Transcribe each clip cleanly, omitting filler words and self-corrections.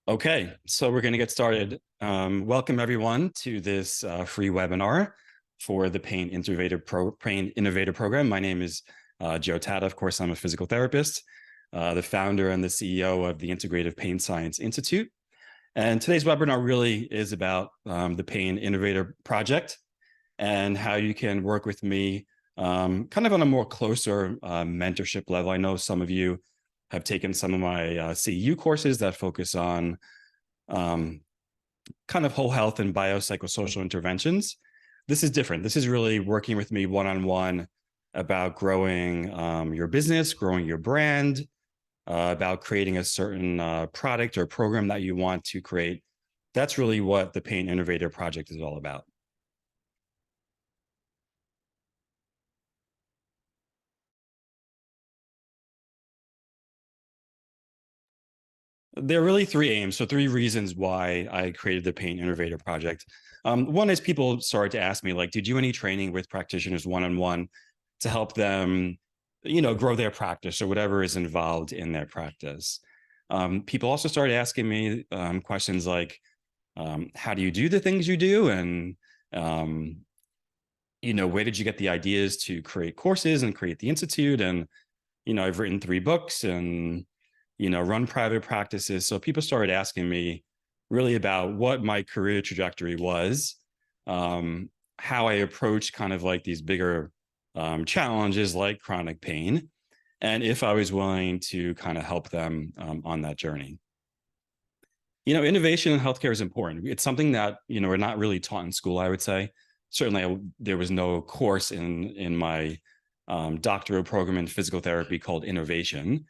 Okay, so we're going to get started. Welcome everyone to this free webinar for the Pain Innovator program. My name is Joe Tatta. Of course, I'm a physical therapist, the founder and the CEO of the Integrative Pain Science Institute. And today's webinar really is about the Pain Innovator project and how you can work with me kind of on a more closer mentorship level. I know some of you have taken some of my CEU courses that focus on kind of whole health and biopsychosocial interventions. This is different. This is really working with me one-on-one about growing your business, growing your brand, about creating a certain product or program that you want to create. That's really what the Pain Innovator project is all about. There are really three aims, so three reasons why I created the Pain Innovator project. One is people started to ask me, like, did you do any training with practitioners one-on-one to help them, grow their practice or whatever is involved in their practice? People also started asking me questions like, how do you do the things you do? And, where did you get the ideas to create courses and create the Institute? And, I've written 3 books and run private practices. So people started asking me really about what my career trajectory was, how I approached kind of like these bigger challenges like chronic pain, and if I was willing to kind of help them on that journey. Innovation in healthcare is important. It's something that, we're not really taught in school, I would say. Certainly, there was no course in my doctorate program in physical therapy called Innovation.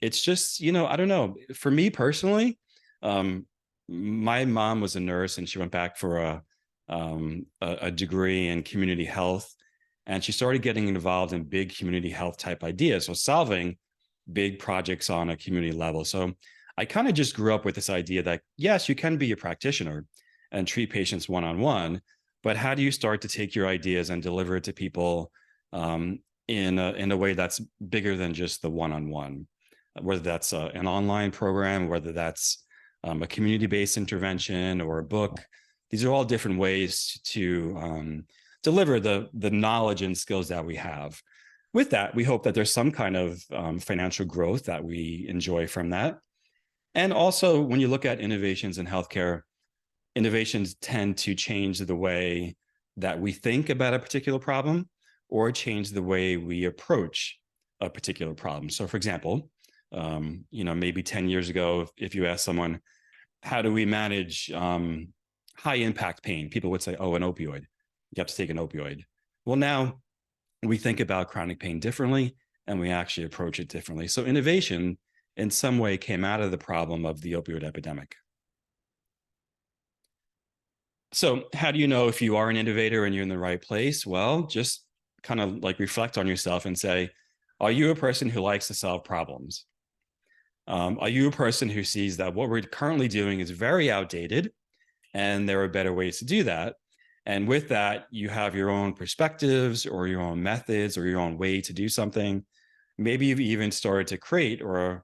It's just, I don't know. For me personally, my mom was a nurse and she went back for a degree in community health. And she started getting involved in big community health type ideas. So solving big projects on a community level. So I kind of just grew up with this idea that, yes, you can be a practitioner and treat patients one-on-one, but how do you start to take your ideas and deliver it to people in a way that's bigger than just the one-on-one, whether that's an online program, whether that's a community-based intervention or a book. These are all different ways to deliver the knowledge and skills that we have. With that, we hope that there's some kind of financial growth that we enjoy from that. And also, when you look at innovations in healthcare, innovations tend to change the way that we think about a particular problem or change the way we approach a particular problem. So for example, maybe 10 years ago, if you ask someone, how do we manage high impact pain? People would say, oh, an opioid. You have to take an opioid. Well, now we think about chronic pain differently and we actually approach it differently. So innovation in some way came out of the problem of the opioid epidemic. So how do you know if you are an innovator and you're in the right place? Well, just kind of like reflect on yourself and say, are you a person who likes to solve problems? Are you a person who sees that what we're currently doing is very outdated and there are better ways to do that? And with that, you have your own perspectives or your own methods or your own way to do something. Maybe you've even started to create or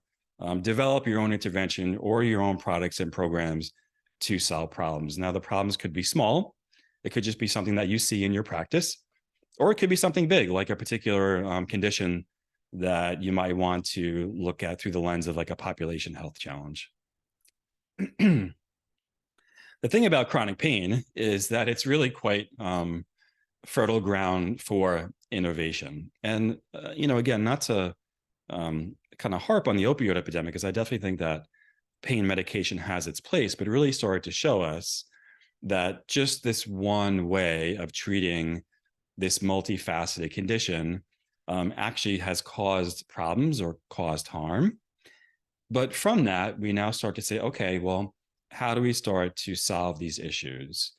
develop your own intervention or your own products and programs to solve problems. Now, the problems could be small. It could just be something that you see in your practice, or it could be something big, like a particular condition that you might want to look at through the lens of like a population health challenge. The thing about chronic pain is that it's really quite fertile ground for innovation. And, again, not to kind of harp on the opioid epidemic, because I definitely think that pain medication has its place, but it really started to show us that just this one way of treating this multifaceted condition actually has caused problems or caused harm. But from that, we now start to say, okay, well, how do we start to solve these issues?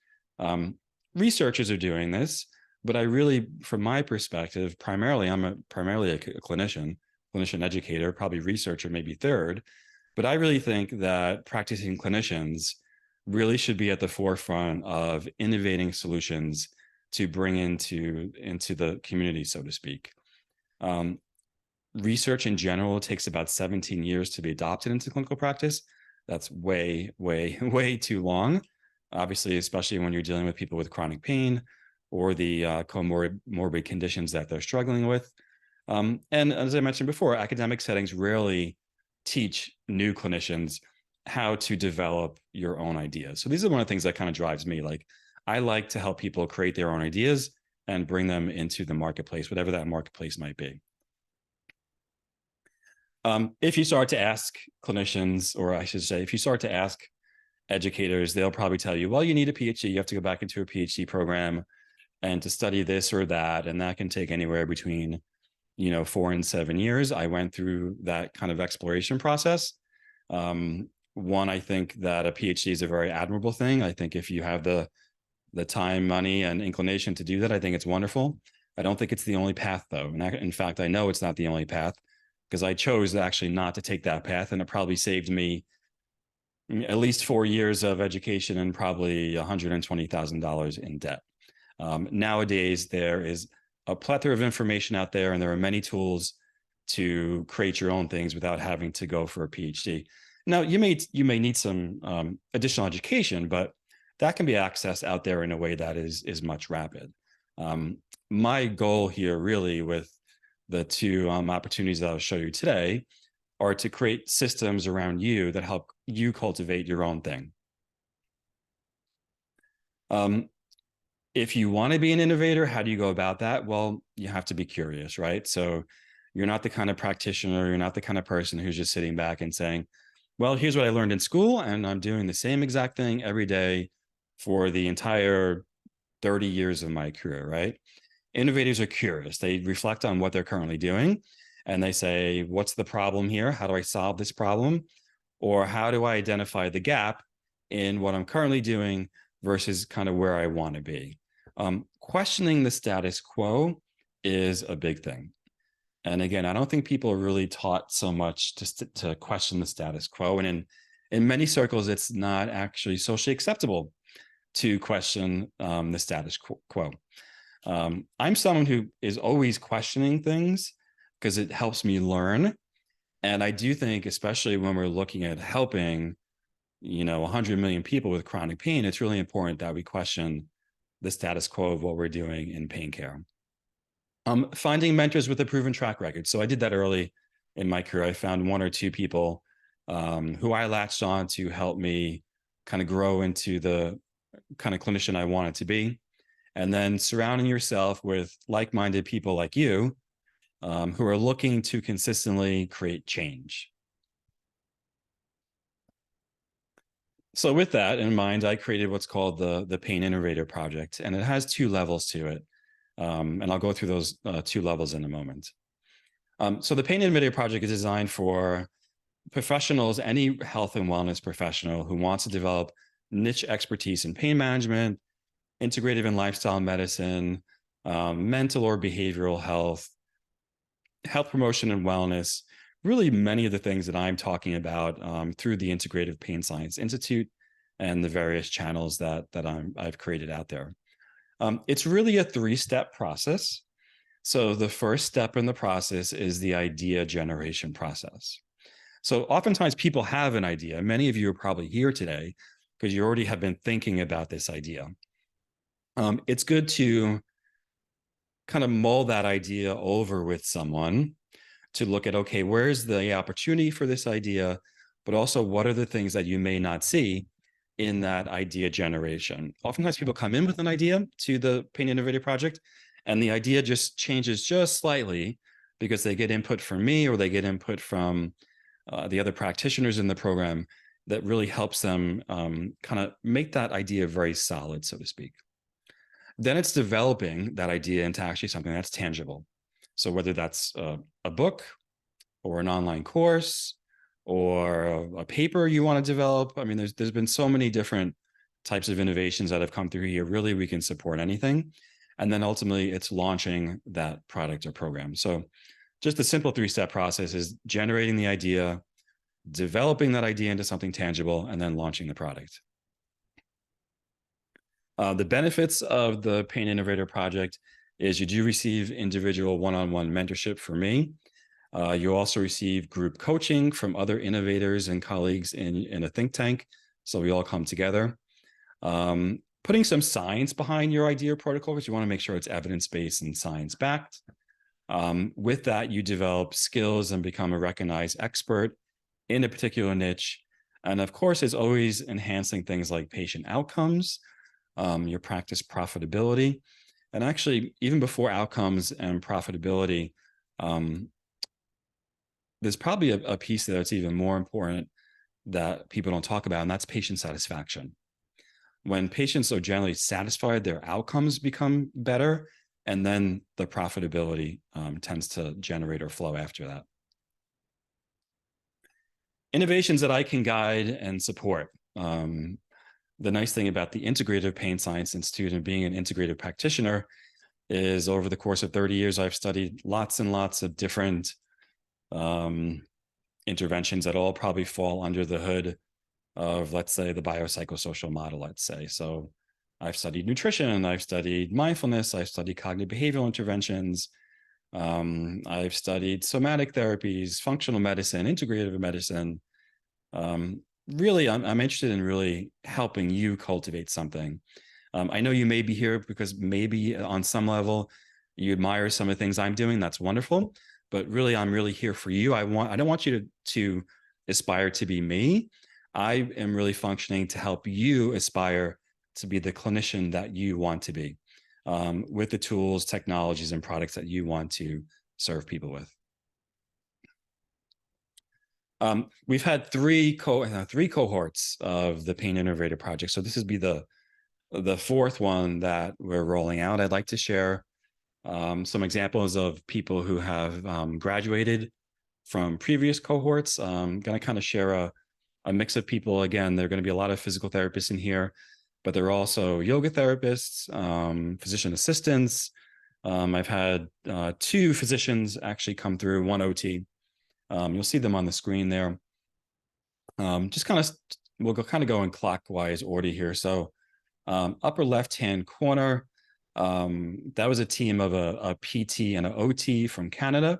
Researchers are doing this, but I really, from my perspective, primarily, I'm primarily a clinician educator, probably researcher, maybe third. But I really think that practicing clinicians really should be at the forefront of innovating solutions to bring into the community, so to speak. Research in general takes about 17 years to be adopted into clinical practice. That's way, way, way too long. Obviously, especially when you're dealing with people with chronic pain or the comorbid conditions that they're struggling with. And as I mentioned before, academic settings rarely teach new clinicians how to develop your own ideas. So these are one of the things that kind of drives me. Like, I like to help people create their own ideas and bring them into the marketplace, whatever that marketplace might be. If you start to ask clinicians, or I should say, if you start to ask educators, they'll probably tell you, well, you need a PhD, you have to go back into a PhD program and to study this or that. And that can take anywhere between 4 and 7 years. I went through that kind of exploration process. One, I think that a PhD is a very admirable thing. I think if you have the time, money, and inclination to do that, I think it's wonderful. I don't think it's the only path, though. And in fact, I know it's not the only path because I chose actually not to take that path, and it probably saved me at least 4 years of education and probably $120,000 in debt. Nowadays, there is a plethora of information out there, and there are many tools to create your own things without having to go for a PhD. Now, you may need some additional education, but that can be accessed out there in a way that is much rapid. My goal here, really, with the two opportunities that I'll show you today, are to create systems around you that help you cultivate your own thing. If you want to be an innovator, how do you go about that? Well, you have to be curious, right? So you're not the kind of practitioner, you're not the kind of person who's just sitting back and saying, well, here's what I learned in school, and I'm doing the same exact thing every day for the entire 30 years of my career, right? Innovators are curious. They reflect on what they're currently doing, and they say, what's the problem here? How do I solve this problem? Or how do I identify the gap in what I'm currently doing versus kind of where I want to be? Questioning the status quo is a big thing. And again, I don't think people are really taught so much to question the status quo. And in many circles, it's not actually socially acceptable to question the status quo. I'm someone who is always questioning things because it helps me learn. And I do think, especially when we're looking at helping, 100 million people with chronic pain, it's really important that we question the status quo of what we're doing in pain care. Finding mentors with a proven track record. So I did that early in my career. I found 1 or 2 people who I latched on to help me kind of grow into the kind of clinician I wanted to be. And then surrounding yourself with like-minded people like you who are looking to consistently create change. So with that in mind, I created what's called the Pain Innovator Project, and it has 2 levels to it. And I'll go through those 2 levels in a moment. So the Pain Innovator Project is designed for professionals, any health and wellness professional who wants to develop niche expertise in pain management, integrative and lifestyle medicine, mental or behavioral health, health promotion and wellness, really many of the things that I'm talking about through the Integrative Pain Science Institute and the various channels that I've created out there. It's really a 3-step process. So the first step in the process is the idea generation process. So oftentimes people have an idea. Many of you are probably here today because you already have been thinking about this idea. It's good to kind of mull that idea over with someone to look at, okay, where's the opportunity for this idea, but also what are the things that you may not see in that idea generation. Oftentimes people come in with an idea to the Pain Innovator Project, and the idea just changes just slightly because they get input from me or they get input from the other practitioners in the program that really helps them kind of make that idea very solid, so to speak. Then it's developing that idea into actually something that's tangible. So whether that's a book or an online course or a paper you want to develop, I mean, there's been so many different types of innovations that have come through here. Really, we can support anything. And then ultimately, it's launching that product or program. So just the simple 3-step process is generating the idea, developing that idea into something tangible, and then launching the product. The benefits of the Pain Innovator Project is you do receive individual one-on-one mentorship from me. You also receive group coaching from other innovators and colleagues in a think tank. So we all come together. Putting some science behind your idea or protocol, because you want to make sure it's evidence-based and science-backed. With that, you develop skills and become a recognized expert in a particular niche. And of course, it's always enhancing things like patient outcomes, your practice profitability. And actually, even before outcomes and profitability, there's probably a piece that's even more important that people don't talk about, and that's patient satisfaction. When patients are generally satisfied, their outcomes become better, and then the profitability tends to generate or flow after that. Innovations that I can guide and support. The nice thing about the Integrative Pain Science Institute and being an integrative practitioner is over the course of 30 years, I've studied lots and lots of different interventions that all probably fall under the hood of, let's say, the biopsychosocial model, let's say. So I've studied nutrition, I've studied mindfulness, I've studied cognitive behavioral interventions, I've studied somatic therapies, functional medicine, integrative medicine. Really, I'm interested in really helping you cultivate something. I know you may be here because maybe on some level you admire some of the things I'm doing. That's wonderful. But really, I'm really here for you. I don't want you to aspire to be me. I am really functioning to help you aspire to be the clinician that you want to be, with the tools, technologies, and products that you want to serve people with. We've had three cohorts of the Pain Innovator project. So this would be the fourth one that we're rolling out. I'd like to share some examples of people who have graduated from previous cohorts. I'm going to kind of share a mix of people. Again, there are going to be a lot of physical therapists in here, but there are also yoga therapists, physician assistants. I've had 2 physicians actually come through, 1 OT. You'll see them on the screen there. Just kind of, we'll go in clockwise order here. So upper left-hand corner, that was a team of a PT and an OT from Canada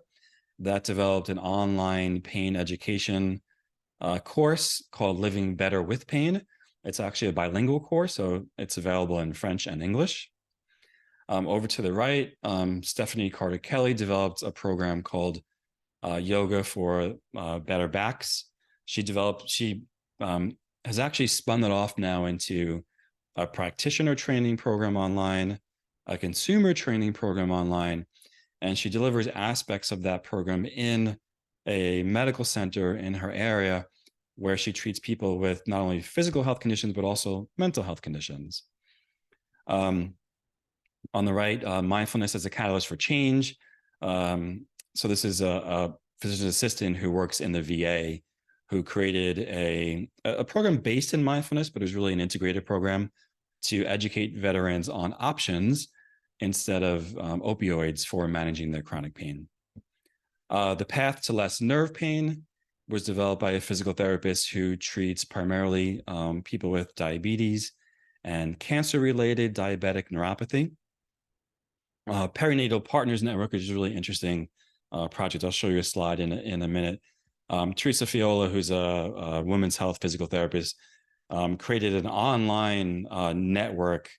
that developed an online pain education course called Living Better with Pain. It's actually a bilingual course, so it's available in French and English. Over to the right, Stephanie Carter-Kelly developed a program called Yoga for Better Backs. She has actually spun it off now into a practitioner training program online, a consumer training program online, and she delivers aspects of that program in a medical center in her area where she treats people with not only physical health conditions, but also mental health conditions. On the right, mindfulness as a catalyst for change. So this is a physician assistant who works in the VA who created a program based in mindfulness, but it was really an integrated program to educate veterans on options instead of opioids for managing their chronic pain. The path to less nerve pain was developed by a physical therapist who treats primarily people with diabetes and cancer-related diabetic neuropathy. Perinatal Partners Network is a really interesting project. I'll show you a slide in a minute. Teresa Fiola, who's a women's health physical therapist, created an online network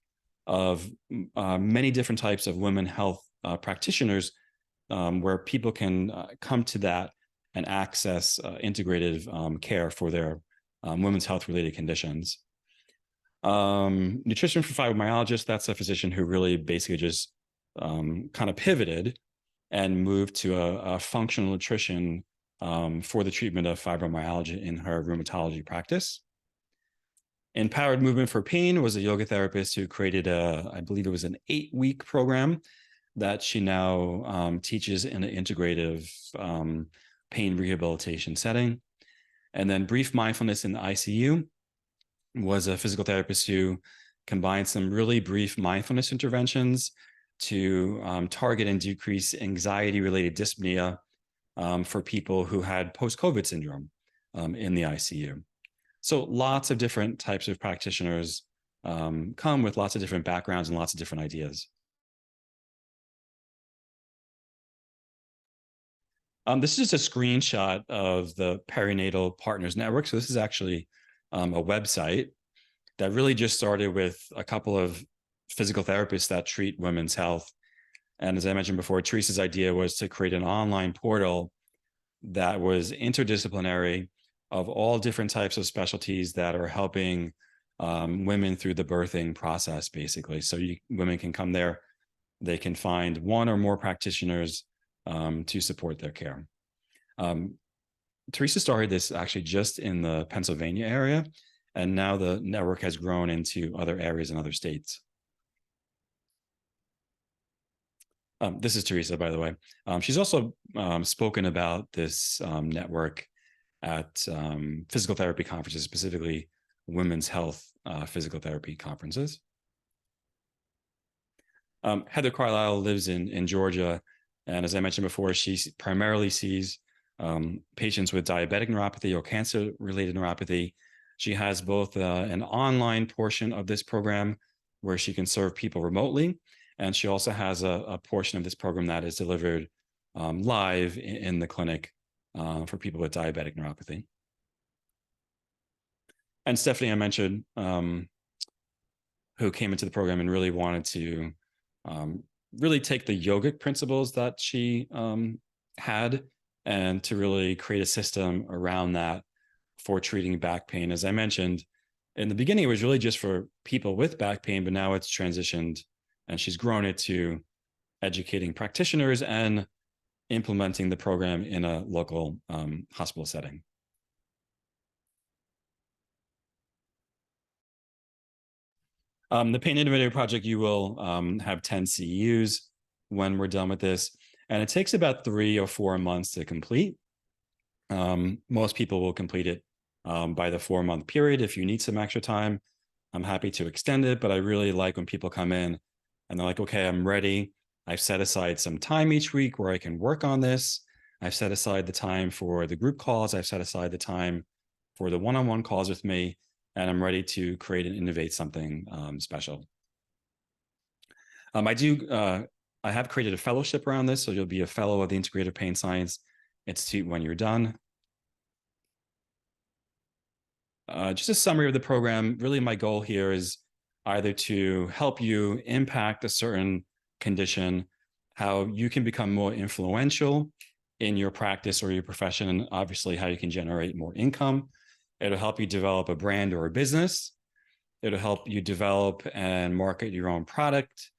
of many different types of women health practitioners where people can come to that and access integrative care for their women's health related conditions. Nutrition for fibromyalgists, that's a physician who really basically just kind of pivoted and moved to a functional nutrition for the treatment of fibromyalgia in her rheumatology practice. Empowered Movement for Pain was a yoga therapist who created I believe it was an 8-week program that she now teaches in an integrative pain rehabilitation setting. And then Brief Mindfulness in the ICU was a physical therapist who combined some really brief mindfulness interventions to target and decrease anxiety-related dyspnea for people who had post-COVID syndrome in the ICU. So lots of different types of practitioners come with lots of different backgrounds and lots of different ideas. This is just a screenshot of the Perinatal Partners Network. So this is actually a website that really just started with a couple of physical therapists that treat women's health. And as I mentioned before, Teresa's idea was to create an online portal that was interdisciplinary of all different types of specialties that are helping women through the birthing process, basically. So women can come there, they can find one or more practitioners to support their care. Teresa started this actually just in the Pennsylvania area, and now the network has grown into other areas in other states. This is Teresa, by the way. She's also spoken about this network at physical therapy conferences, specifically women's health physical therapy conferences. Heather Carlisle lives in Georgia, and as I mentioned before, she primarily sees patients with diabetic neuropathy or cancer-related neuropathy. She has both an online portion of this program where she can serve people remotely, and she also has a portion of this program that is delivered live in the clinic for people with diabetic neuropathy. And Stephanie, I mentioned, who came into the program and really wanted to really take the yogic principles that she had and to really create a system around that for treating back pain. As I mentioned, in the beginning, it was really just for people with back pain, but now it's transitioned and she's grown it to educating practitioners and implementing the program in a local hospital setting. The Pain Innovator project, you will have 10 CEUs when we're done with this, and it takes about 3 or 4 months to complete. Most people will complete it by the 4-month period. If you need some extra time, I'm happy to extend it, but I really like when people come in and they're like, okay, I'm ready. I've set aside some time each week where I can work on this. I've set aside the time for the group calls. I've set aside the time for the one-on-one calls with me, and I'm ready to create and innovate something special. I have created a fellowship around this, so you'll be a fellow of the Integrative Pain Science Institute when you're done. Just a summary of the program. Really, my goal here is either to help you impact a certain condition, how you can become more influential in your practice or your profession, and obviously how you can generate more income. It'll help you develop a brand or a business. It'll help you develop and market your own product.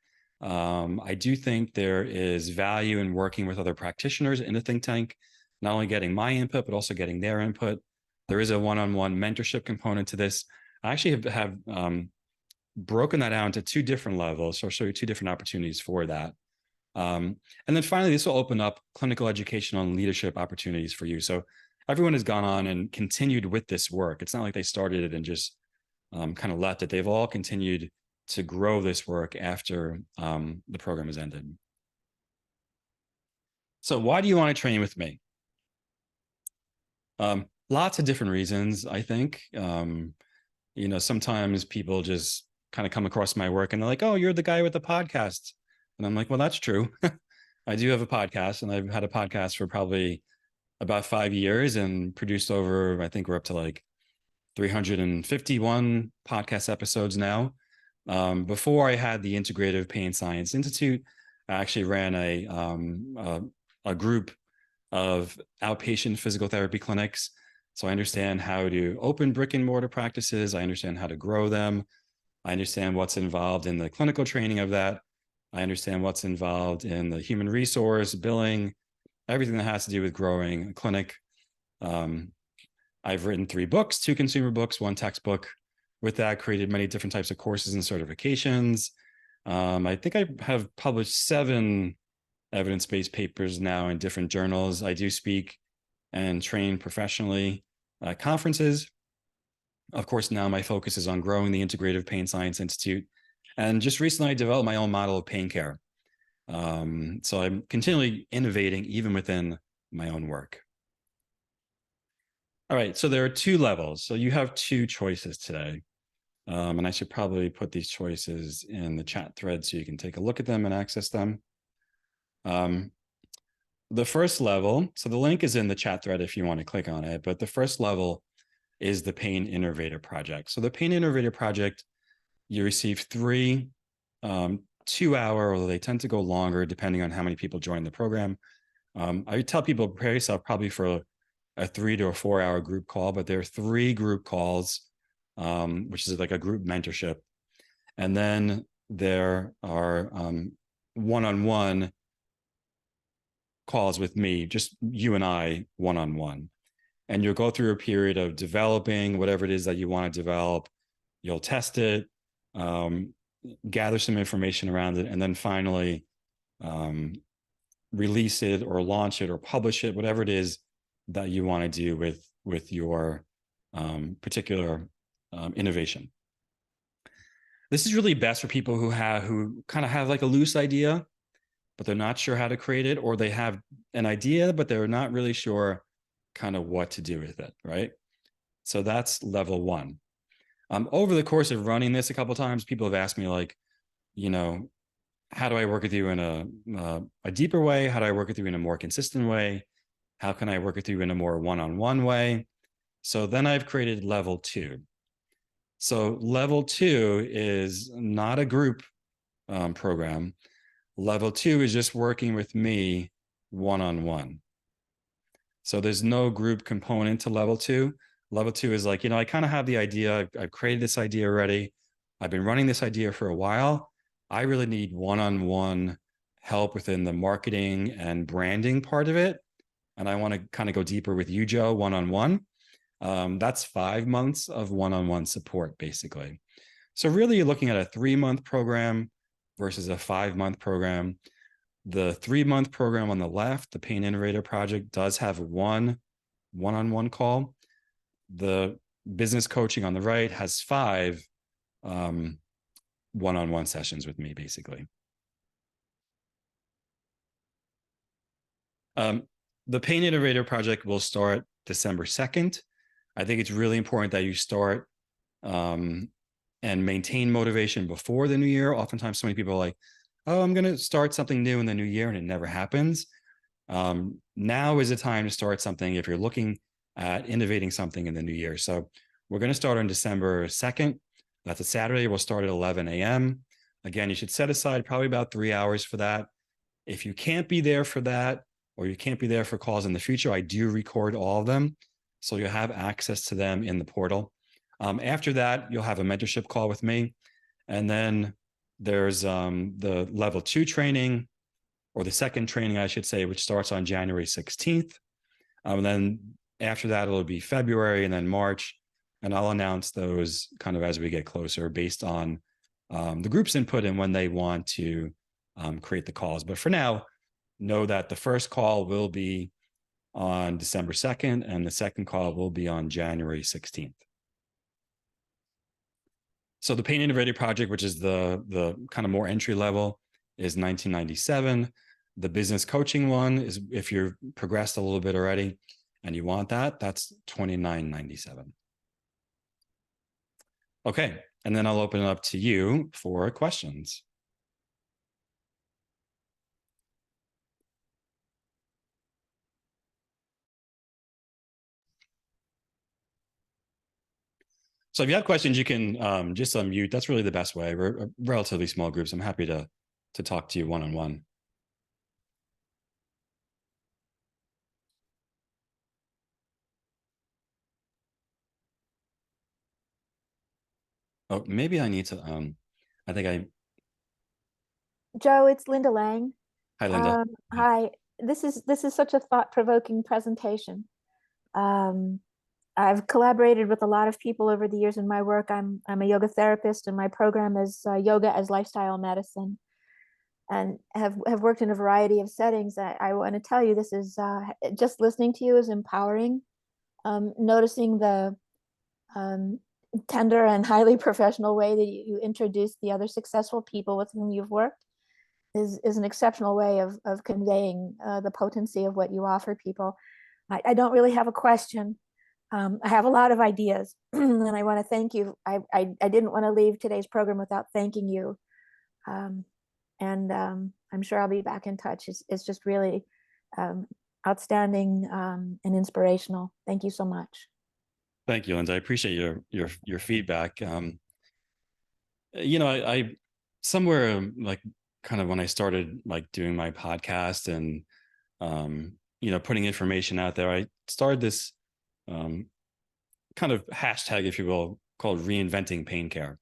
I do think there is value in working with other practitioners in a think tank, not only getting my input, but also getting their input. There is a one-on-one mentorship component to this. I actually have broken that down to 2 different levels. So I'll show you 2 different opportunities for that. And then finally, this will open up clinical educational and leadership opportunities for you. So everyone has gone on and continued with this work. It's not like they started it and just kind of left it. They've all continued to grow this work after the program has ended. So why do you want to train with me? Lots of different reasons, I think. Sometimes people just kind of come across my work and they're like, oh, you're the guy with the podcast. And I'm like, well, that's true. I do have a podcast, and I've had a podcast for probably about 5 years and produced over, I think we're up to like 351 podcast episodes now. Before I had the Integrative Pain Science Institute, I actually ran a group of outpatient physical therapy clinics. So I understand how to open brick and mortar practices. I understand how to grow them. I understand what's involved in the clinical training of that. I understand what's involved in the human resource, billing, everything that has to do with growing a clinic. I've written 3 books, 2 consumer books, 1 textbook. With that, created many different types of courses and certifications. I think I have published 7 evidence-based papers now in different journals. I do speak and train professionally at conferences. Of course, now my focus is on growing the Integrative Pain Science Institute. And just recently, I developed my own model of pain care. So I'm continually innovating even within my own work. All right, so there are 2 levels. So you have 2 choices today. And I should probably put these choices in the chat thread so you can take a look at them and access them. The first level, so the link is in the chat thread if you want to click on it, but the first level is the Pain Innovator Project. So the Pain Innovator Project, you receive 3 2-hour, or they tend to go longer depending on how many people join the program. I tell people prepare yourself probably for a 3 to 4-hour group call, but there are 3 group calls, which is like a group mentorship. And then there are one-on-one calls with me, just you and I, one-on-one. And you'll go through a period of developing whatever it is that you want to develop. You'll test it, gather some information around it, and then finally release it or launch it or publish it, whatever it is that you want to do with your particular innovation. This is really best for people who kind of have like a loose idea, but they're not sure how to create it, or they have an idea, but they're not really sure kind of what to do with it, right? So that's level 1. Over the course of running this a couple of times, people have asked me like, how do I work with you in a deeper way? How do I work with you in a more consistent way? How can I work with you in a more one-on-one way? So then I've created level 2. So level 2 is not a group program. Level 2 is just working with me one-on-one. So there's no group component to level 2. Level 2 is like, I kind of have the idea. I've created this idea already. I've been running this idea for a while. I really need one-on-one help within the marketing and branding part of it. And I want to kind of go deeper with you, Joe, one-on-one. That's 5 months of one-on-one support, basically. So really you're looking at a 3-month program versus a 5-month program. The 3-month program on the left, the Pain Innovator Project, does have one-on-one call. The business coaching on the right has 5 one-on-one sessions with me, basically. The Pain Innovator Project will start December 2nd. I think it's really important that you start and maintain motivation before the new year. Oftentimes, so many people are like, oh, I'm going to start something new in the new year, and it never happens. Now is the time to start something if you're looking at innovating something in the new year. So we're going to start on December 2nd. That's a Saturday. We'll start at 11 a.m. Again, you should set aside probably about 3 hours for that. If you can't be there for that, or you can't be there for calls in the future, I do record all of them, so you'll have access to them in the portal. After that, you'll have a mentorship call with me. And then there's the level 2 training, or the second training, I should say, which starts on January 16th. And then after that, it'll be February and then March. And I'll announce those kind of as we get closer based on the group's input and when they want to create the calls. But for now, know that the first call will be on December 2nd, and the second call will be on January 16th. So the Pain Innovator Project, which is the kind of more entry level, is $19.97. The business coaching one is, if you've progressed a little bit already and you want that, that's $29.97. Okay, and then I'll open it up to you for questions. So if you have questions, you can just unmute. That's really the best way. We're a relatively small group, so I'm happy to talk to you one-on-one. Oh, maybe I need to, I think I... Joe, it's Linda Lang. Hi, Linda. Hi, this is such a thought-provoking presentation. I've collaborated with a lot of people over the years in my work. I'm a yoga therapist, and my program is yoga as lifestyle medicine, and have worked in a variety of settings. I want to tell you, this is just listening to you is empowering. Noticing the tender and highly professional way that you introduce the other successful people with whom you've worked is an exceptional way of conveying the potency of what you offer people. I don't really have a question. I have a lot of ideas, and I want to thank you. I didn't want to leave today's program without thanking you. And I'm sure I'll be back in touch. It's just really outstanding and inspirational. Thank you so much. Thank you, Linda. I appreciate your feedback. I somewhere like kind of when I started like doing my podcast and putting information out there, I started this kind of hashtag, if you will, called reinventing pain care.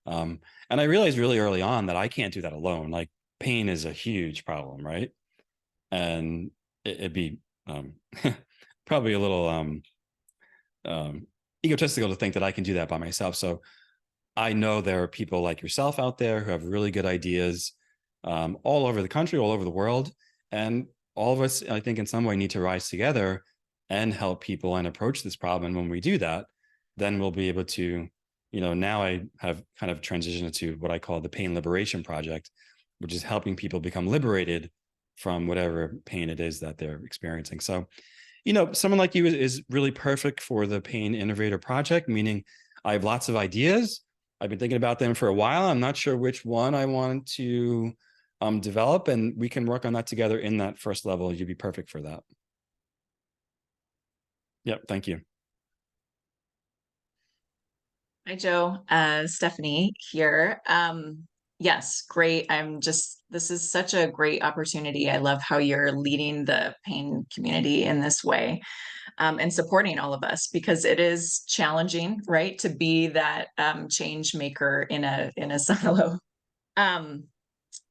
And I realized really early on that I can't do that alone. Like pain is a huge problem, right? And it'd be probably a little egotistical to think that I can do that by myself. So I know there are people like yourself out there who have really good ideas all over the country, all over the world. And all of us, I think, in some way need to rise together and help people and approach this problem. And when we do that, then we'll be able to, now I have kind of transitioned to what I call the Pain Liberation Project, which is helping people become liberated from whatever pain it is that they're experiencing. So, someone like you is really perfect for the Pain Innovator Project, meaning I have lots of ideas. I've been thinking about them for a while. I'm not sure which one I want to develop, and we can work on that together in that first level. You'd be perfect for that. Yep. Thank you. Hi, Joe. Stephanie here. Yes, great. This is such a great opportunity. I love how you're leading the pain community in this way, and supporting all of us, because it is challenging, right, to be that change maker in a silo.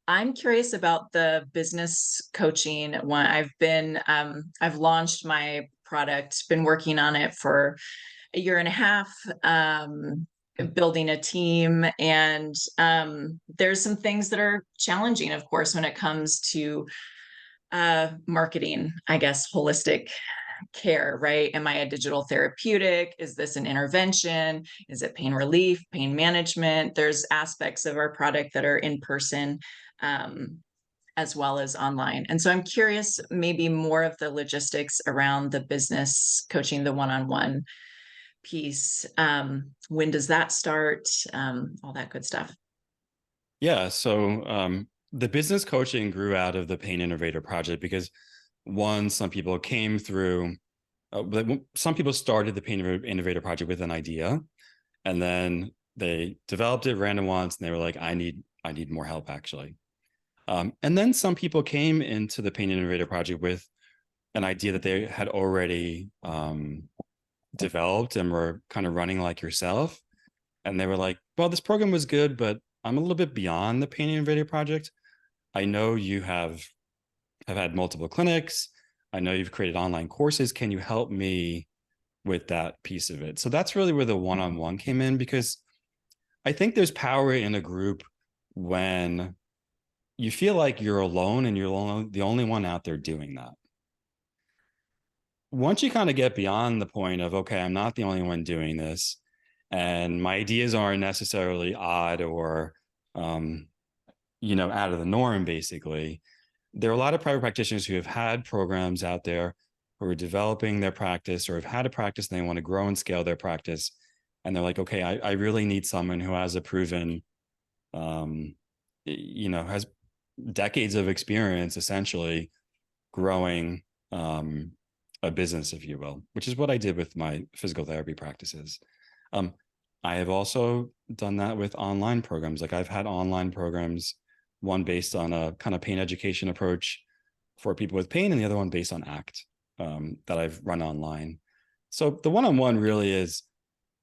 I'm curious about the business coaching one. I've launched my product, been working on it for a year and a half, building a team. And there's some things that are challenging, of course, when it comes to marketing, I guess, holistic care, right? Am I a digital therapeutic? Is this an intervention? Is it pain relief, pain management? There's aspects of our product that are in person, as well as online. And so I'm curious, maybe more of the logistics around the business coaching, the one-on-one piece. When does that start? All that good stuff. Yeah. So the business coaching grew out of the Pain Innovator Project because some people came through, some people started the Pain Innovator Project with an idea, and then they developed it, ran it once, and they were like, I need more help, actually. And then some people came into the Pain Innovator Project with an idea that they had already developed and were kind of running like yourself. And they were like, well, this program was good, but I'm a little bit beyond the Pain Innovator Project. I know you have had multiple clinics. I know you've created online courses. Can you help me with that piece of it? So that's really where the one-on-one came in, because I think there's power in a group when you feel like you're alone and you're the only one out there doing that. Once you kind of get beyond the point of, okay, I'm not the only one doing this, and my ideas aren't necessarily odd or, out of the norm, basically, there are a lot of private practitioners who have had programs out there who are developing their practice or have had a practice and they want to grow and scale their practice. And they're like, okay, I really need someone who has a proven, has decades of experience essentially growing a business, if you will, which is what I did with my physical therapy practices. I have also done that with online programs. Like I've had online programs, one based on a kind of pain education approach for people with pain, and the other one based on ACT that I've run online. So the one-on-one really is,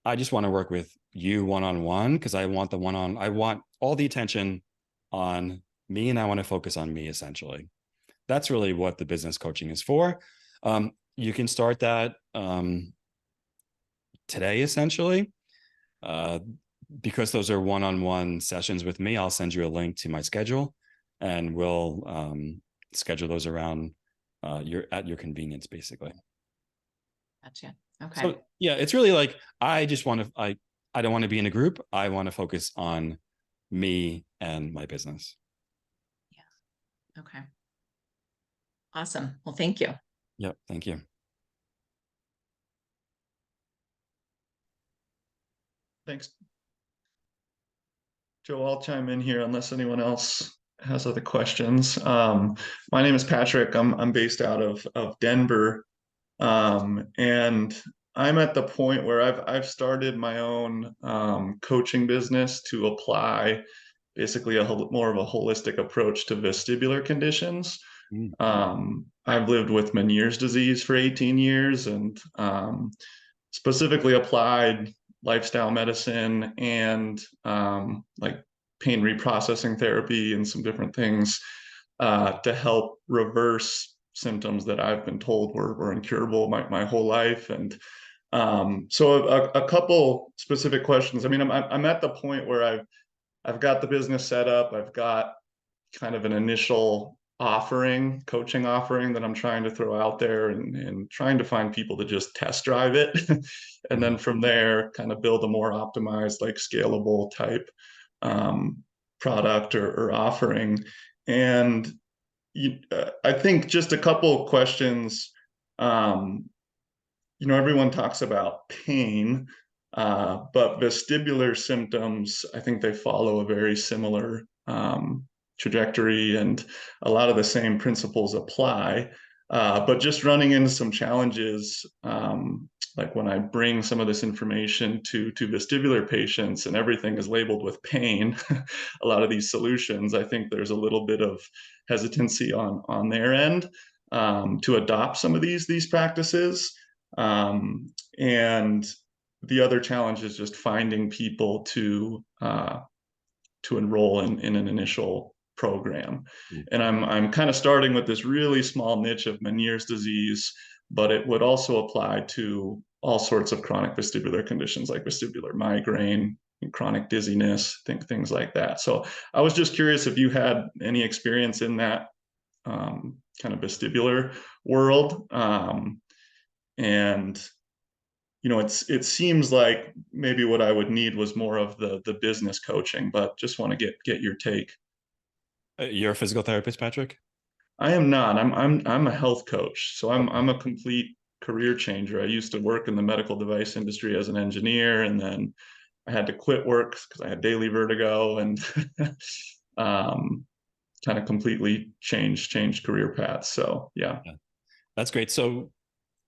I just want to work with you one-on-one because I want I want all the attention on me, and I want to focus on me, essentially. That's really what the business coaching is for. You can start that today, essentially. Because those are one-on-one sessions with me, I'll send you a link to my schedule, and we'll schedule those around at your convenience, basically. Gotcha. Okay. So yeah, it's really like, I don't want to be in a group. I want to focus on me and my business. Yeah. Okay. Awesome. Well, thank you. Yep. Thank you. Thanks. Joe, I'll chime in here unless anyone else has other questions. My name is Patrick. I'm based out of Denver, and I'm at the point where I've started my own coaching business to apply basically more of a holistic approach to vestibular conditions. Mm. I've lived with Meniere's disease for 18 years and specifically applied lifestyle medicine and like pain reprocessing therapy and some different things to help reverse symptoms that I've been told were incurable my whole life. And so a couple specific questions. I mean, I'm at the point where I've got the business set up. I've got kind of an initial coaching offering that I'm trying to throw out there and trying to find people to just test drive it. And then from there, kind of build a more optimized, like scalable type product or offering. And I think just a couple of questions. Everyone talks about pain, but vestibular symptoms, I think they follow a very similar trajectory, and a lot of the same principles apply. But just running into some challenges, like when I bring some of this information to vestibular patients and everything is labeled with pain, a lot of these solutions, I think there's a little bit of hesitancy on their end to adopt some of these practices. And the other challenge is just finding people to enroll in an initial program. And I'm kind of starting with this really small niche of Meniere's disease, but it would also apply to all sorts of chronic vestibular conditions like vestibular migraine and chronic dizziness, things like that. So I was just curious if you had any experience in that kind of vestibular world. And it seems like maybe what I would need was more of the business coaching, but just want to get your take. You're a physical therapist, Patrick? I am not. I'm a health coach, so I'm a complete career changer. I used to work in the medical device industry as an engineer, and then I had to quit work because I had daily vertigo, and kind of completely changed career paths. So yeah, That's great. So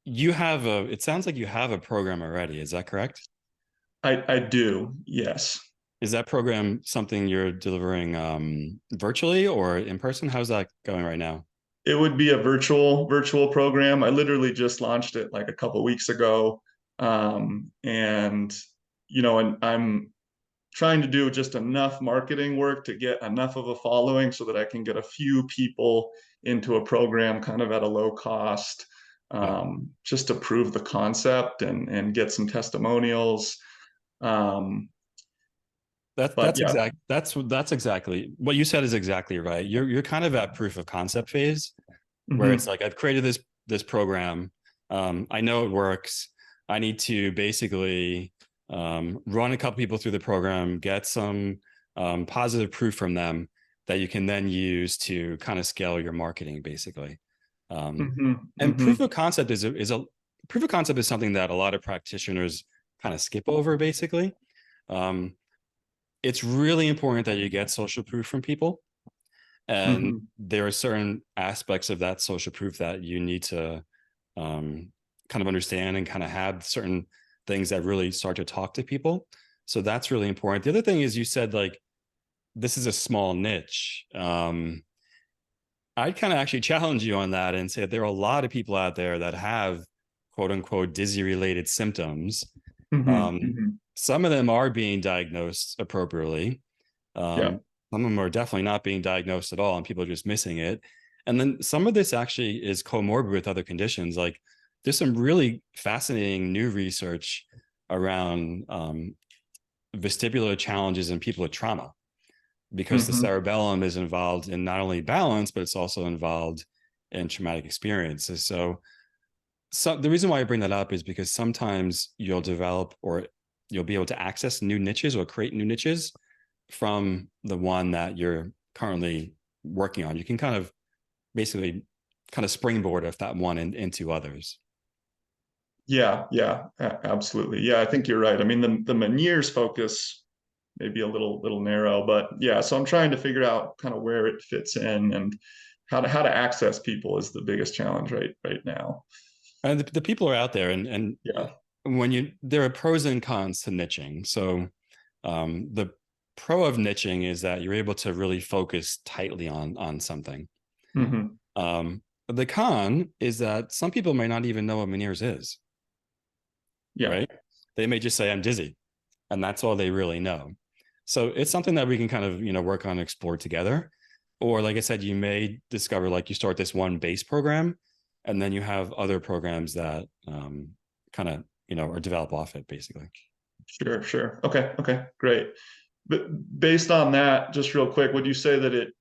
it sounds like you have a program already. Is that correct? I do. Yes. Is that program something you're delivering virtually or in person? How's that going right now? It would be a virtual program. I literally just launched it like a couple of weeks ago. And I'm trying to do just enough marketing work to get enough of a following so that I can get a few people into a program kind of at a low cost, just to prove the concept and get some testimonials. That's exactly what you said is exactly right. You're kind of at proof of concept phase where it's like, I've created this program. I know it works. I need to basically run a couple people through the program, get some positive proof from them that you can then use to kind of scale your marketing, basically. And proof of concept is proof of concept is something that a lot of practitioners kind of skip over, basically. It's really important that you get social proof from people. And there are certain aspects of that social proof that you need to kind of understand and kind of have certain things that really start to talk to people. So that's really important. The other thing is, you said like, this is a small niche. I'd kind of actually challenge you on that and say that there are a lot of people out there that have quote unquote dizzy related symptoms. Some of them are being diagnosed appropriately. Some of them are definitely not being diagnosed at all, and people are just missing it. And then some of this actually is comorbid with other conditions. Like, there's some really fascinating new research around vestibular challenges in people with trauma, because the cerebellum is involved in not only balance, but it's also involved in traumatic experiences. So the reason why I bring that up is because sometimes you'll develop or you'll be able to access new niches or create new niches from the one that you're currently working on. You can kind of basically kind of springboard off that one into others. Yeah, absolutely. Yeah, I think you're right. I mean, the Meniere's focus maybe a little narrow, but yeah, so I'm trying to figure out kind of where it fits in, and how to access people is the biggest challenge right now. And the people are out there, and Yeah. there are pros and cons to niching. So the pro of niching is that you're able to really focus tightly on something. Mm-hmm. The con is that some people may not even know what Meniere's is. Yeah. Right? They may just say, I'm dizzy, and that's all they really know. So it's something that we can kind of, work on and explore together. Or like I said, you may discover, like, you start this one base program, and then you have other programs that kind of, or develop off it, basically. Sure. Okay, great. But based on that, just real quick, would you say that it,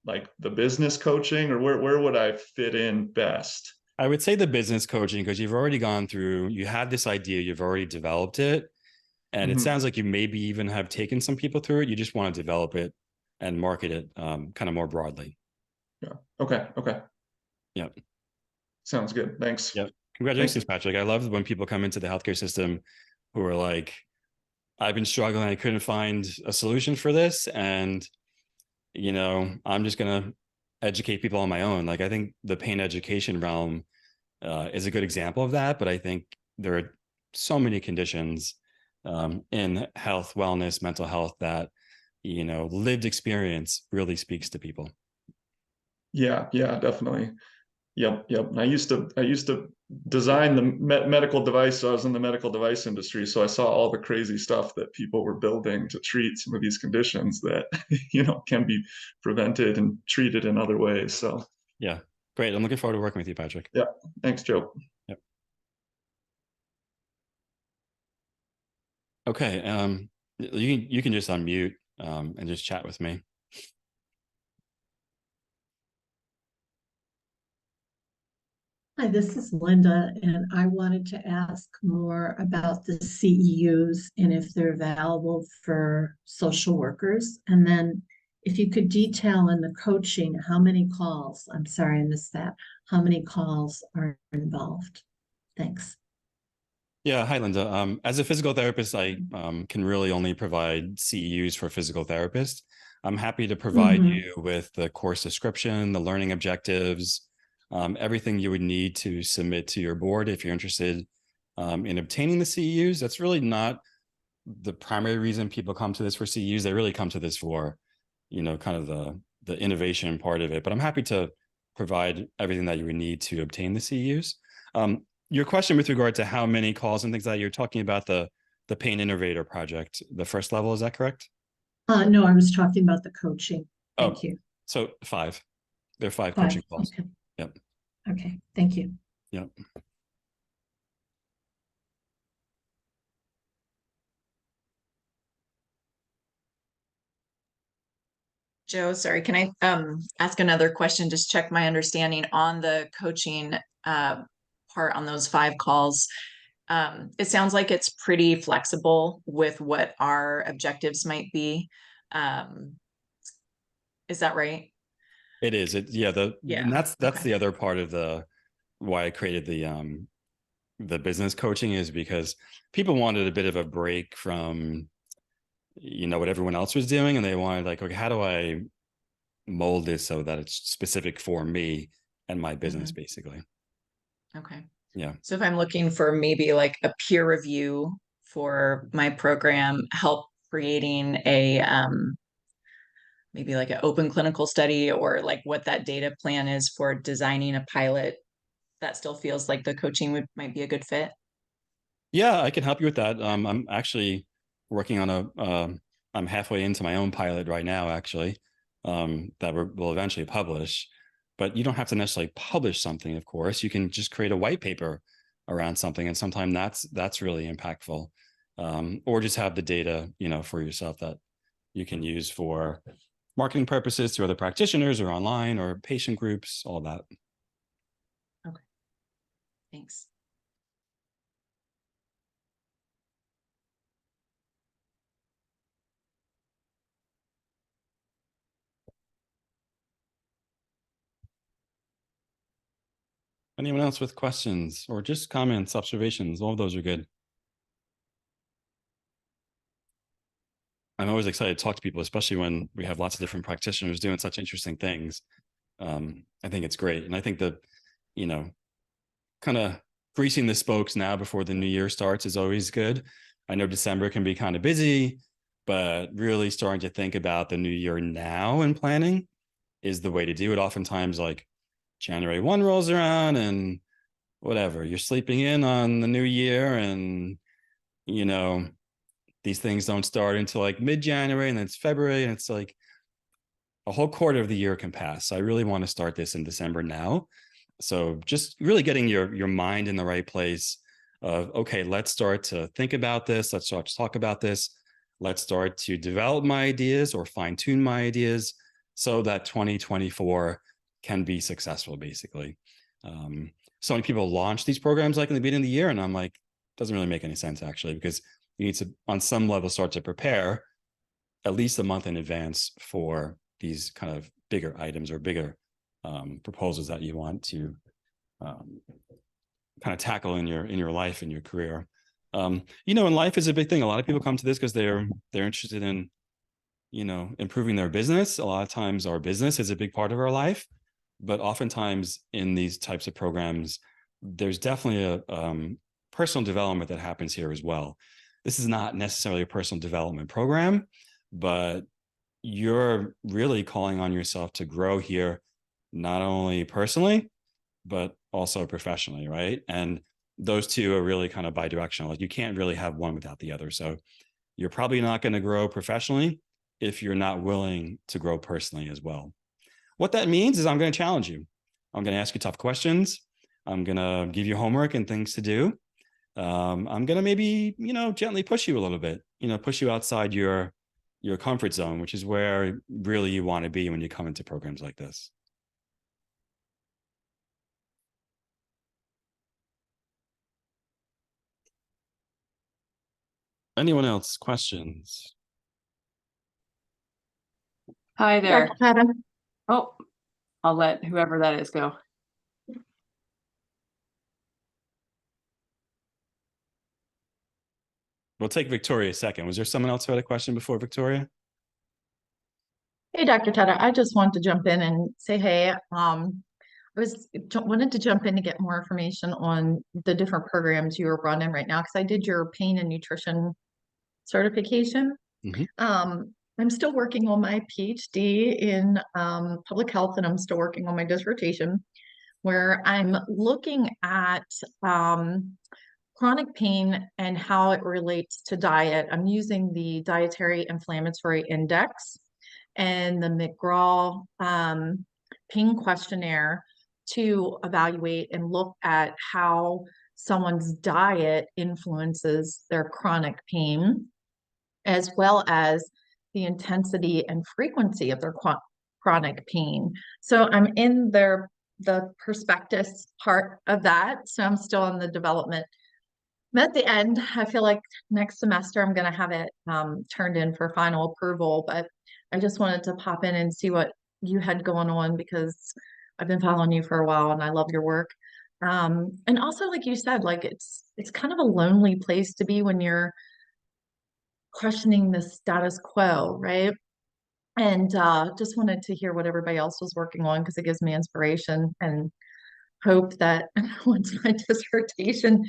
like, the business coaching, or where would I fit in best? I would say the business coaching, because you've already gone through, you have this idea, you've already developed it. And it sounds like you maybe even have taken some people through it. You just want to develop it and market it kind of more broadly. Yeah. Okay. Yeah. Sounds good. Thanks. Yeah. Congratulations, Patrick. I love when people come into the healthcare system who are like, I've been struggling. I couldn't find a solution for this. And, I'm just going to educate people on my own. Like, I think the pain education realm is a good example of that. But I think there are so many conditions in health, wellness, mental health that, lived experience really speaks to people. Yeah, definitely. Yep. And I used to design the medical device. So I was in the medical device industry. So I saw all the crazy stuff that people were building to treat some of these conditions that, can be prevented and treated in other ways. So yeah, great. I'm looking forward to working with you, Patrick. Yeah. Thanks, Joe. Yep. Okay. You can just unmute and just chat with me. Hi, this is Linda, and I wanted to ask more about the CEUs and if they're available for social workers. And then if you could detail in the coaching, how many calls, I'm sorry, I missed that, how many calls are involved? Thanks. Yeah. Hi, Linda. As a physical therapist, I can really only provide CEUs for physical therapists. I'm happy to provide you with the course description, the learning objectives, everything you would need to submit to your board if you're interested in obtaining the CEUs. That's really not the primary reason people come to this for CEUs. They really come to this for, kind of the innovation part of it. But I'm happy to provide everything that you would need to obtain the CEUs. Your question with regard to how many calls and things like that, you're talking about the Pain Innovator project, the first level, is that correct? No, I was talking about the coaching. Thank you. So 5. There are 5 coaching calls. Okay. Yep. Okay, thank you. Yep. Joe, sorry, can I ask another question? Just check my understanding on the coaching part on those 5 calls. It sounds like it's pretty flexible with what our objectives might be. Is that right? It is. And that's Okay. the other part of why I created the business coaching, is because people wanted a bit of a break from what everyone else was doing, and they wanted, like, okay, how do I mold this so that it's specific for me and my business, basically. Okay. Yeah. So if I'm looking for maybe like a peer review for my program, help creating a maybe like an open clinical study, or like what that data plan is for designing a pilot, that still feels like the coaching might be a good fit. Yeah, I can help you with that. I'm actually working on I'm halfway into my own pilot right now, actually, that we'll eventually publish. But you don't have to necessarily publish something, of course. You can just create a white paper around something, and sometimes that's really impactful. Or just have the data, for yourself that you can use for marketing purposes to other practitioners or online or patient groups, all that. Okay. Thanks. Anyone else with questions or just comments, observations? All of those are good. I'm always excited to talk to people, especially when we have lots of different practitioners doing such interesting things. I think it's great. And I think that, you know, kind of greasing the spokes now before the new year starts is always good. I know December can be kind of busy, but really starting to think about the new year now and planning is the way to do it. Oftentimes, like January 1 rolls around and whatever, you're sleeping in on the new year, and, you know, these things don't start until like mid-January, and then it's February, and it's like a whole quarter of the year can pass. So I really want to start this in December now. So just really getting your mind in the right place of, okay, let's start to think about this. Let's start to talk about this. Let's start to develop my ideas or fine tune my ideas so that 2024 can be successful, basically. So many people launch these programs like in the beginning of the year, and I'm like, doesn't really make any sense actually, because you need to, on some level, start to prepare at least a month in advance for these kind of bigger items or bigger proposals that you want to kind of tackle in your life, in your career. You know, and life is a big thing. A lot of people come to this because they're interested in, you know, improving their business. A lot of times our business is a big part of our life, but oftentimes in these types of programs, there's definitely a personal development that happens here as well. This is not necessarily a personal development program, but you're really calling on yourself to grow here, not only personally, but also professionally, right? And those two are really kind of bidirectional. Like you can't really have one without the other. So you're probably not going to grow professionally if you're not willing to grow personally as well. What that means is I'm going to challenge you. I'm going to ask you tough questions. I'm going to give you homework and things to do. I'm going to maybe, you know, gently push you a little bit, you know, push you outside your comfort zone, which is where really you want to be when you come into programs like this. Anyone else? Questions? Hi there. Dr. Tatta, Oh, I'll let whoever that is go. We'll take Victoria a second. Was there someone else who had a question before Victoria? hey, Dr. Tatta, I just wanted to jump in and say, hey, wanted to jump in to get more information on the different programs you are running right now, because I did your pain and nutrition certification. I'm still working on my PhD in public health, and I'm still working on my dissertation, where I'm looking at chronic pain and how it relates to diet. I'm using the Dietary Inflammatory Index and the McGraw Pain Questionnaire to evaluate and look at how someone's diet influences their chronic pain, as well as the intensity and frequency of their chronic pain. So I'm in the prospectus part of that. So I'm still in the development. At the end, I feel like next semester I'm going to have it turned in for final approval, but I just wanted to pop in and see what you had going on, because I've been following you for a while and I love your work. And also, like you said, like it's kind of a lonely place to be when you're questioning the status quo, right? And just wanted to hear what everybody else was working on, because it gives me inspiration and hope that once my dissertation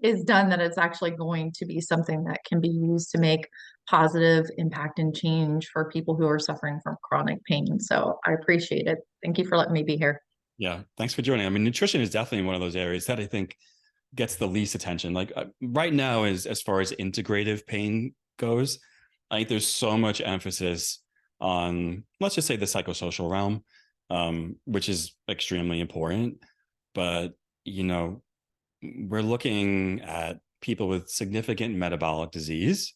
is done, that it's actually going to be something that can be used to make positive impact and change for people who are suffering from chronic pain. So I appreciate it. Thank you for letting me be here. Yeah, thanks for joining. I mean, nutrition is definitely one of those areas that I think gets the least attention. Like right now, as far as integrative pain goes, I think there's so much emphasis on, let's just say, the psychosocial realm, which is extremely important. But, you know, we're looking at people with significant metabolic disease.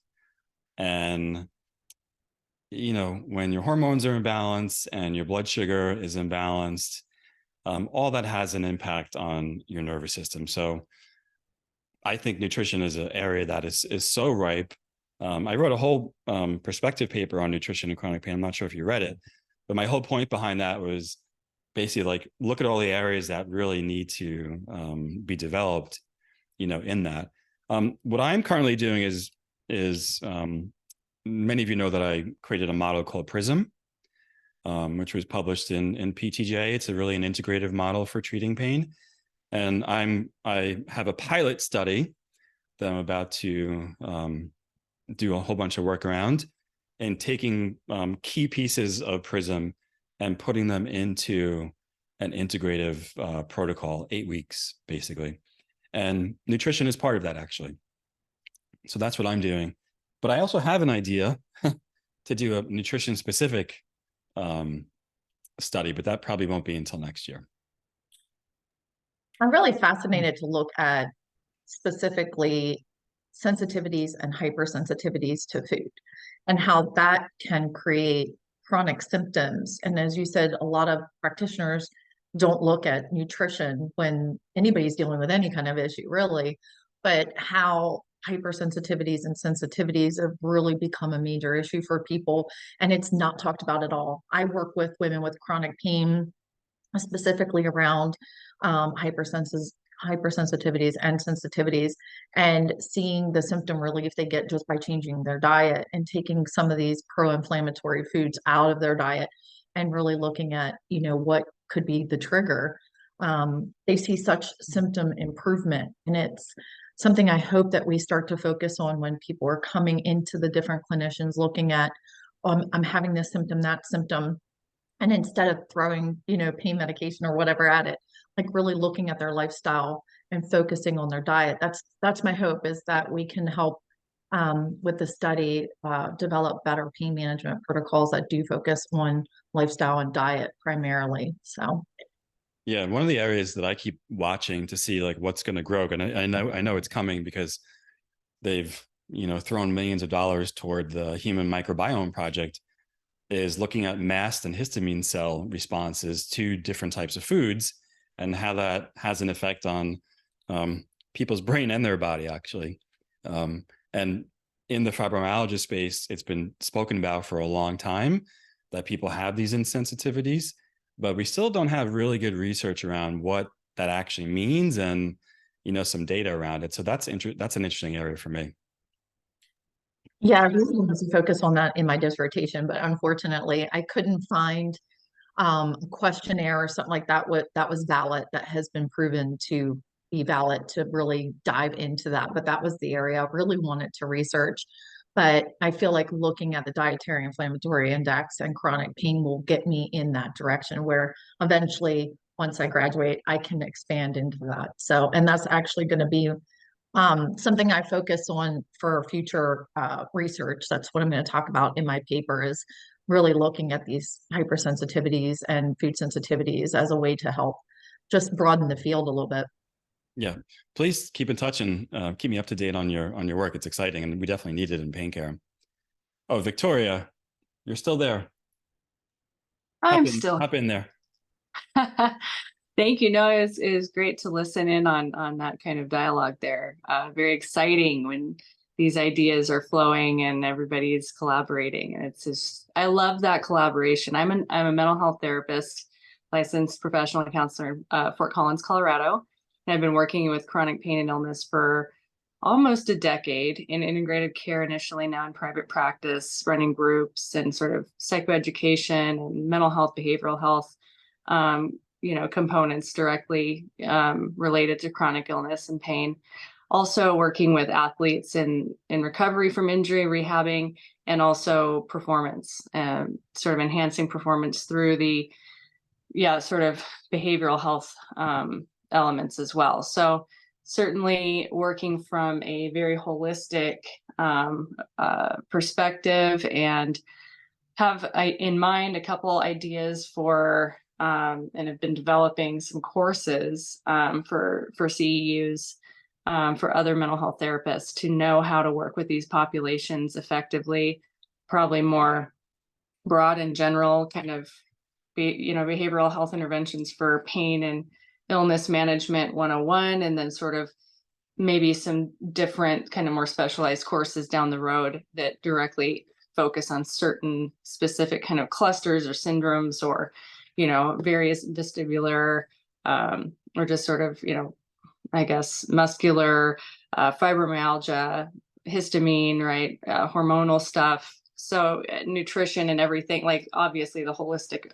And, you know, when your hormones are imbalanced and your blood sugar is imbalanced, all that has an impact on your nervous system. So I think nutrition is an area that is so ripe. I wrote a whole perspective paper on nutrition and chronic pain. I'm not sure if you read it, but my whole point behind that was basically like, look at all the areas that really need to be developed, you know, in that. What I'm currently doing is many of you know that I created a model called PRISM, which was published in PTJ. It's really an integrative model for treating pain. And I have a pilot study that I'm about to do a whole bunch of work around, and taking key pieces of PRISM and putting them into an integrative protocol, 8 weeks, basically. And nutrition is part of that, actually. So that's what I'm doing. But I also have an idea to do a nutrition-specific study, but that probably won't be until next year. I'm really fascinated to look at specifically sensitivities and hypersensitivities to food and how that can create chronic symptoms. And as you said, a lot of practitioners don't look at nutrition when anybody's dealing with any kind of issue, really, but how hypersensitivities and sensitivities have really become a major issue for people, and it's not talked about at all. I work with women with chronic pain, specifically around hypersensitivities and sensitivities, and seeing the symptom relief they get just by changing their diet and taking some of these pro-inflammatory foods out of their diet, and really looking at, you know, what could be the trigger. They see such symptom improvement, and it's something I hope that we start to focus on when people are coming into the different clinicians, looking at, I'm having this symptom, that symptom, and instead of throwing, you know, pain medication or whatever at it, like really looking at their lifestyle and focusing on their diet. That's my hope, is that we can help with the study develop better pain management protocols that do focus on lifestyle and diet primarily. So yeah, one of the areas that I keep watching to see like what's going to grow, and I know it's coming because they've, you know, thrown millions of dollars toward the Human Microbiome Project, is looking at mast and histamine cell responses to different types of foods and how that has an effect on people's brain and their body, actually. And in the fibromyalgia space, it's been spoken about for a long time that people have these insensitivities, but we still don't have really good research around what that actually means and, you know, some data around it. So that's an interesting area for me. yeah, I really wanted to focus on that in my dissertation, but unfortunately I couldn't find a questionnaire or something like that that was valid, that has been proven to be valid, to really dive into that. But that was the area I really wanted to research. But I feel like looking at the dietary inflammatory index and chronic pain will get me in that direction, where eventually, once I graduate, I can expand into that. So, and that's actually going to be something I focus on for future research. That's what I'm going to talk about in my paper, is really looking at these hypersensitivities and food sensitivities as a way to help just broaden the field a little bit. Yeah, please keep in touch and keep me up to date on your work. It's exciting, and we definitely need it in pain care. Oh, Victoria, you're still there. I'm still. Hop in there. Thank you. No, it was great to listen in on that kind of dialogue there. Very exciting when these ideas are flowing and everybody's collaborating. And it's just, I love that collaboration. I'm a mental health therapist, licensed professional counselor in Fort Collins, Colorado. And I've been working with chronic pain and illness for almost a decade in integrative care initially, now in private practice, running groups and sort of psychoeducation and mental health, behavioral health, you know, components directly related to chronic illness and pain. Also working with athletes in recovery from injury, rehabbing, and also performance, sort of enhancing performance through the, sort of behavioral health elements as well. So certainly working from a very holistic perspective, and have in mind a couple ideas for and have been developing some courses for CEUs, for other mental health therapists to know how to work with these populations effectively, probably more broad and general kind of, behavioral health interventions for pain and illness management 101, and then sort of maybe some different kind of more specialized courses down the road that directly focus on certain specific kind of clusters or syndromes, or, various vestibular or just sort of, I guess, muscular, fibromyalgia, histamine, right? Hormonal stuff. So nutrition and everything, like obviously the holistic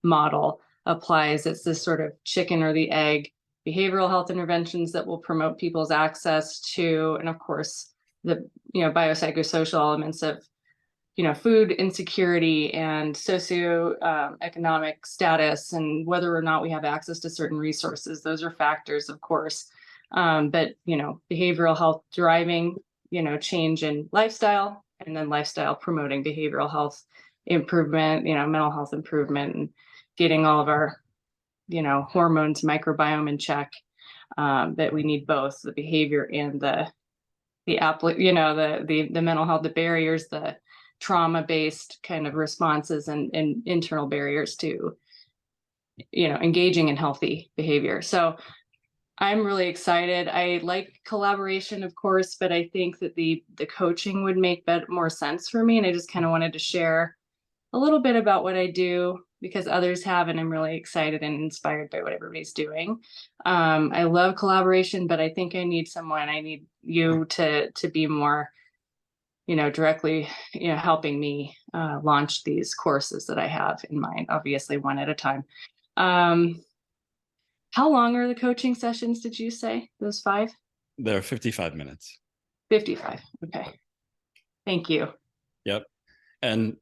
model applies. It's this sort of chicken or the egg behavioral health interventions that will promote people's access to, and of course, the biopsychosocial elements of food insecurity and socioeconomic status, and whether or not we have access to certain resources. Those are factors, of course. But behavioral health driving change in lifestyle, and then lifestyle promoting behavioral health improvement, mental health improvement, and getting all of our hormones, microbiome in check. That we need both the behavior and the mental health, the barriers, the trauma-based kind of responses, and internal barriers to engaging in healthy behavior. So I'm really excited. I like collaboration, of course, but I think that the coaching would make more sense for me. And I just kind of wanted to share a little bit about what I do, because others have, and I'm really excited and inspired by what everybody's doing. I love collaboration, but I think I need you to be more, directly, helping me launch these courses that I have in mind, obviously one at a time. How long are the coaching sessions, did you say? Those 5? They're 55 minutes. 55. Okay. Thank you. Yep. And,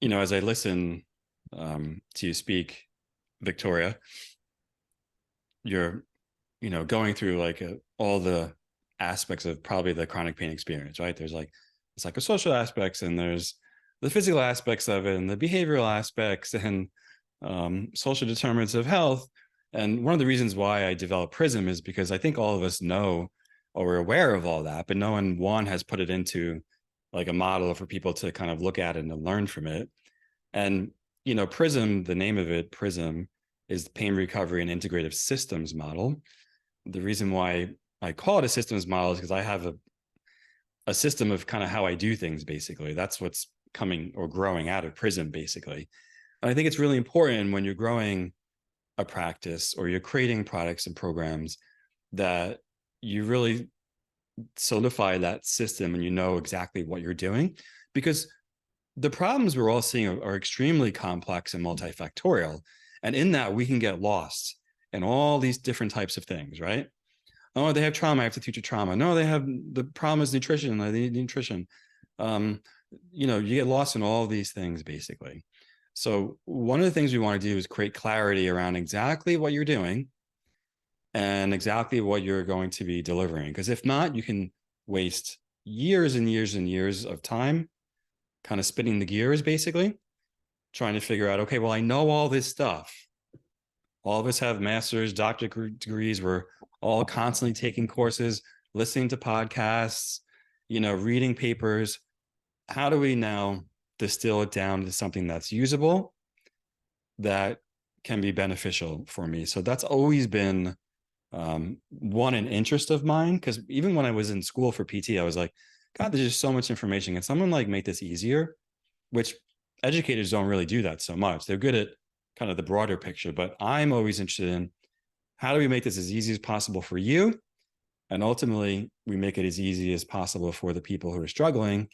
as I listen to you speak, Victoria, you're, going through like all the aspects of probably the chronic pain experience, right? There's like the psychosocial aspects, and there's the physical aspects of it, and the behavioral aspects, and social determinants of health. And one of the reasons why I developed PRISM is because I think all of us know, or we're aware of all that, but no one has put it into like a model for people to kind of look at it and learn from it. And, PRISM, the name of it, PRISM, is the Pain Recovery and Integrative Systems Model. The reason why I call it a systems model is because I have a system of kind of how I do things, basically. That's what's coming or growing out of PRISM, basically. And I think it's really important when you're growing a practice or you're creating products and programs that you really solidify that system and exactly what you're doing, because the problems we're all seeing are extremely complex and multifactorial. And in that, we can get lost in all these different types of things, right? Oh, they have trauma, I have to teach trauma. No, they have the problem is nutrition, they need nutrition. You get lost in all these things, basically. So one of the things we want to do is create clarity around exactly what you're doing and exactly what you're going to be delivering. Because if not, you can waste years and years and years of time kind of spinning the gears, basically, trying to figure out, okay, well, I know all this stuff. All of us have master's, doctorate degrees. We're all constantly taking courses, listening to podcasts, reading papers. How do we now distill it down to something that's usable, that can be beneficial for me? So that's always been an interest of mine, because even when I was in school for PT, I was like, God, there's just so much information. Can someone like make this easier? Which educators don't really do that so much. They're good at kind of the broader picture, but I'm always interested in how do we make this as easy as possible for you? And ultimately, we make it as easy as possible for the people who are struggling,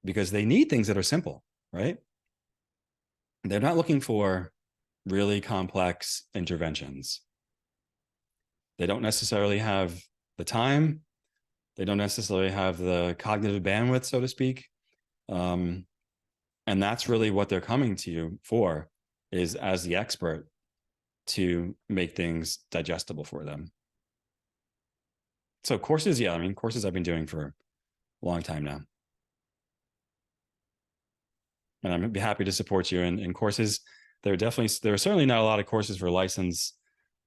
because they need things that are simple, right? They're not looking for really complex interventions. They don't necessarily have the time. They don't necessarily have the cognitive bandwidth, so to speak. And that's really what they're coming to you for, is as the expert to make things digestible for them. So courses, courses I've been doing for a long time now. And I'd be happy to support you in courses. There are certainly not a lot of courses for licensed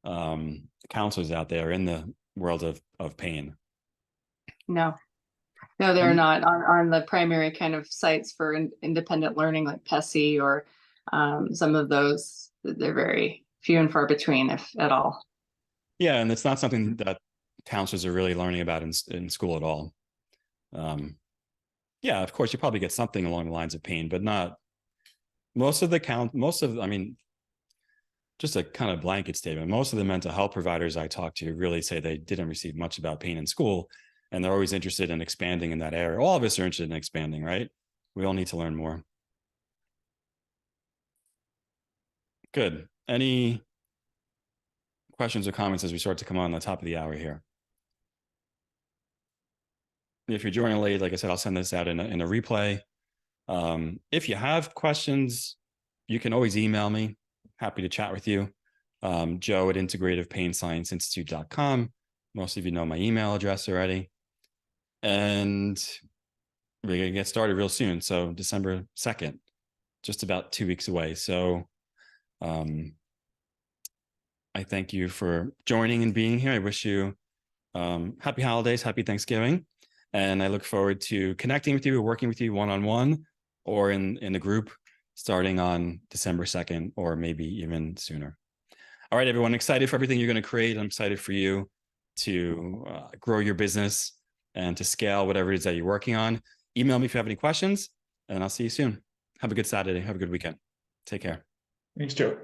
counselors out there in the world of pain. No, they're not on the primary kind of sites for independent learning, like IPSI or some of those. They're very few and far between, if at all. Yeah, and it's not something that counselors are really learning about in school at all. Yeah, of course, you probably get something along the lines of pain, but not just a kind of blanket statement. Most of the mental health providers I talk to really say they didn't receive much about pain in school. and they're always interested in expanding in that area. All of us are interested in expanding, right? We all need to learn more. Good. Any questions or comments as we start to come on the top of the hour here? If you're joining late, like I said, I'll send this out in a replay. If you have questions, you can always email me. Happy to chat with you. Joe at integrativepainscienceinstitute.com. Most of you know my email address already. And we're going to get started real soon. So December 2nd, just about 2 weeks away. So I thank you for joining and being here. I wish you happy holidays, happy Thanksgiving. And I look forward to connecting with you, working with you one-on-one or in a group starting on December 2nd, or maybe even sooner. All right, everyone, excited for everything you're going to create. I'm excited for you to grow your business and to scale whatever it is that you're working on. Email me if you have any questions, and I'll see you soon. Have a good Saturday. Have a good weekend. Take care. Thanks, Joe.